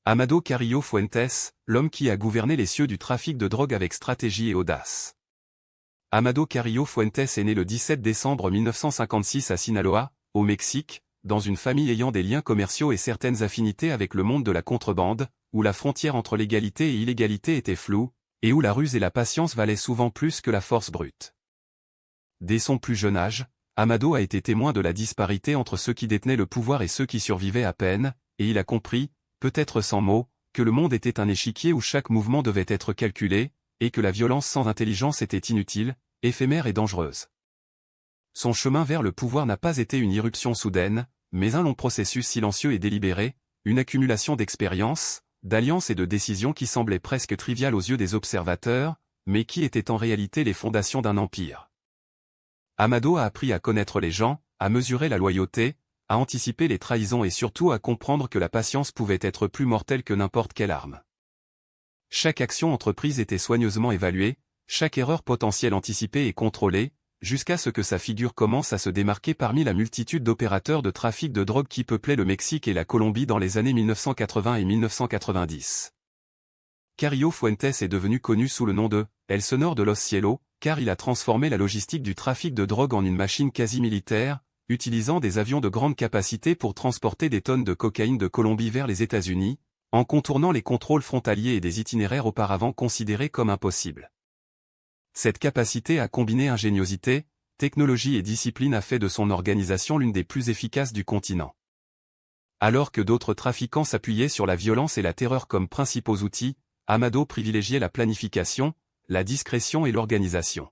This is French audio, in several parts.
Amado Carrillo Fuentes, l'homme qui a gouverné les cieux du trafic de drogue avec stratégie et audace. Amado Carrillo Fuentes est né le 17 décembre 1956 à Sinaloa, au Mexique, dans une famille ayant des liens commerciaux et certaines affinités avec le monde de la contrebande, où la frontière entre légalité et illégalité était floue, et où la ruse et la patience valaient souvent plus que la force brute. Dès son plus jeune âge, Amado a été témoin de la disparité entre ceux qui détenaient le pouvoir et ceux qui survivaient à peine, et il a compris, peut-être sans mots, que le monde était un échiquier où chaque mouvement devait être calculé, et que la violence sans intelligence était inutile, éphémère et dangereuse. Son chemin vers le pouvoir n'a pas été une irruption soudaine, mais un long processus silencieux et délibéré, une accumulation d'expériences, d'alliances et de décisions qui semblaient presque triviales aux yeux des observateurs, mais qui étaient en réalité les fondations d'un empire. Amado a appris à connaître les gens, à mesurer la loyauté, à anticiper les trahisons et surtout à comprendre que la patience pouvait être plus mortelle que n'importe quelle arme. Chaque action entreprise était soigneusement évaluée, chaque erreur potentielle anticipée et contrôlée, jusqu'à ce que sa figure commence à se démarquer parmi la multitude d'opérateurs de trafic de drogue qui peuplaient le Mexique et la Colombie dans les années 1980 et 1990. Carrillo Fuentes est devenu connu sous le nom de « El Sonor de los Cielos », car il a transformé la logistique du trafic de drogue en une machine quasi militaire, utilisant des avions de grande capacité pour transporter des tonnes de cocaïne de Colombie vers les États-Unis, en contournant les contrôles frontaliers et des itinéraires auparavant considérés comme impossibles. Cette capacité à combiner ingéniosité, technologie et discipline a fait de son organisation l'une des plus efficaces du continent. Alors que d'autres trafiquants s'appuyaient sur la violence et la terreur comme principaux outils, Amado privilégiait la planification, la discrétion et l'organisation.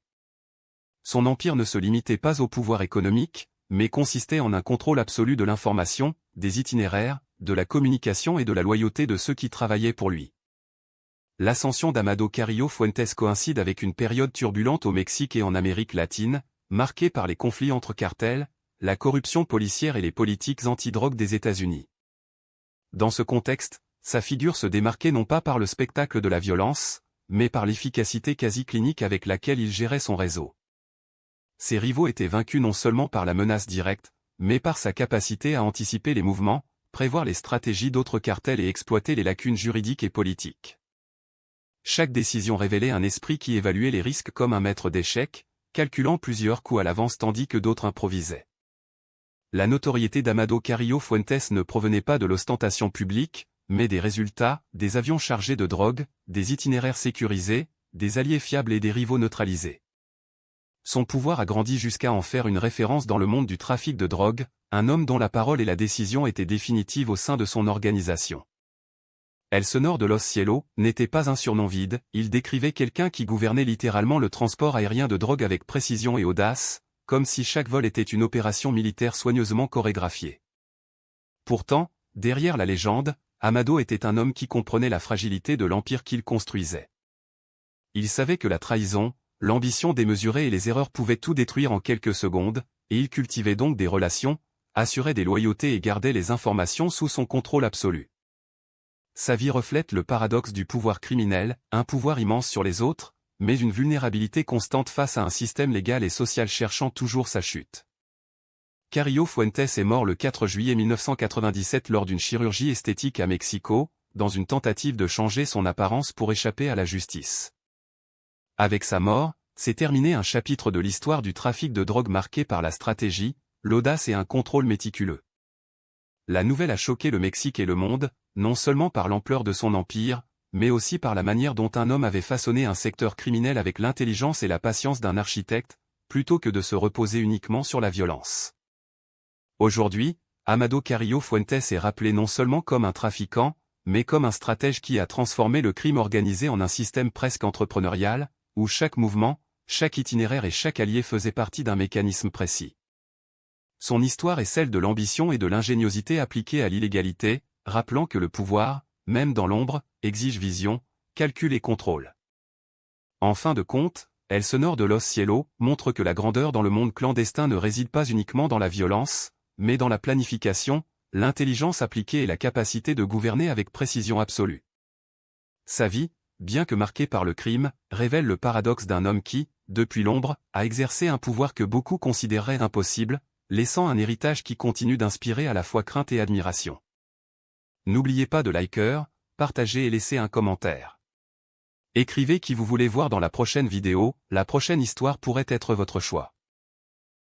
Son empire ne se limitait pas au pouvoir économique, mais consistait en un contrôle absolu de l'information, des itinéraires, de la communication et de la loyauté de ceux qui travaillaient pour lui. L'ascension d'Amado Carrillo Fuentes coïncide avec une période turbulente au Mexique et en Amérique latine, marquée par les conflits entre cartels, la corruption policière et les politiques anti-drogue des États-Unis. Dans ce contexte, sa figure se démarquait non pas par le spectacle de la violence, mais par l'efficacité quasi clinique avec laquelle il gérait son réseau. Ses rivaux étaient vaincus non seulement par la menace directe, mais par sa capacité à anticiper les mouvements, prévoir les stratégies d'autres cartels et exploiter les lacunes juridiques et politiques. Chaque décision révélait un esprit qui évaluait les risques comme un maître d'échecs, calculant plusieurs coups à l'avance tandis que d'autres improvisaient. La notoriété d'Amado Carrillo Fuentes ne provenait pas de l'ostentation publique, mais des résultats, des avions chargés de drogue, des itinéraires sécurisés, des alliés fiables et des rivaux neutralisés. Son pouvoir a grandi jusqu'à en faire une référence dans le monde du trafic de drogue, un homme dont la parole et la décision étaient définitives au sein de son organisation. El Sonor de los Cielos n'était pas un surnom vide, il décrivait quelqu'un qui gouvernait littéralement le transport aérien de drogue avec précision et audace, comme si chaque vol était une opération militaire soigneusement chorégraphiée. Pourtant, derrière la légende, Amado était un homme qui comprenait la fragilité de l'empire qu'il construisait. Il savait que la trahison, l'ambition démesurée et les erreurs pouvaient tout détruire en quelques secondes, et il cultivait donc des relations, assurait des loyautés et gardait les informations sous son contrôle absolu. Sa vie reflète le paradoxe du pouvoir criminel, un pouvoir immense sur les autres, mais une vulnérabilité constante face à un système légal et social cherchant toujours sa chute. Carrillo Fuentes est mort le 4 juillet 1997 lors d'une chirurgie esthétique à Mexico, dans une tentative de changer son apparence pour échapper à la justice. Avec sa mort, s'est terminé un chapitre de l'histoire du trafic de drogue marqué par la stratégie, l'audace et un contrôle méticuleux. La nouvelle a choqué le Mexique et le monde, non seulement par l'ampleur de son empire, mais aussi par la manière dont un homme avait façonné un secteur criminel avec l'intelligence et la patience d'un architecte, plutôt que de se reposer uniquement sur la violence. Aujourd'hui, Amado Carrillo Fuentes est rappelé non seulement comme un trafiquant, mais comme un stratège qui a transformé le crime organisé en un système presque entrepreneurial, où chaque mouvement, chaque itinéraire et chaque allié faisait partie d'un mécanisme précis. Son histoire est celle de l'ambition et de l'ingéniosité appliquée à l'illégalité, rappelant que le pouvoir, même dans l'ombre, exige vision, calcul et contrôle. En fin de compte, El Sonor de los Cielos montre que la grandeur dans le monde clandestin ne réside pas uniquement dans la violence, mais dans la planification, l'intelligence appliquée et la capacité de gouverner avec précision absolue. Sa vie, bien que marquée par le crime, révèle le paradoxe d'un homme qui, depuis l'ombre, a exercé un pouvoir que beaucoup considéreraient impossible, laissant un héritage qui continue d'inspirer à la fois crainte et admiration. N'oubliez pas de liker, partager et laisser un commentaire. Écrivez qui vous voulez voir dans la prochaine vidéo, la prochaine histoire pourrait être votre choix.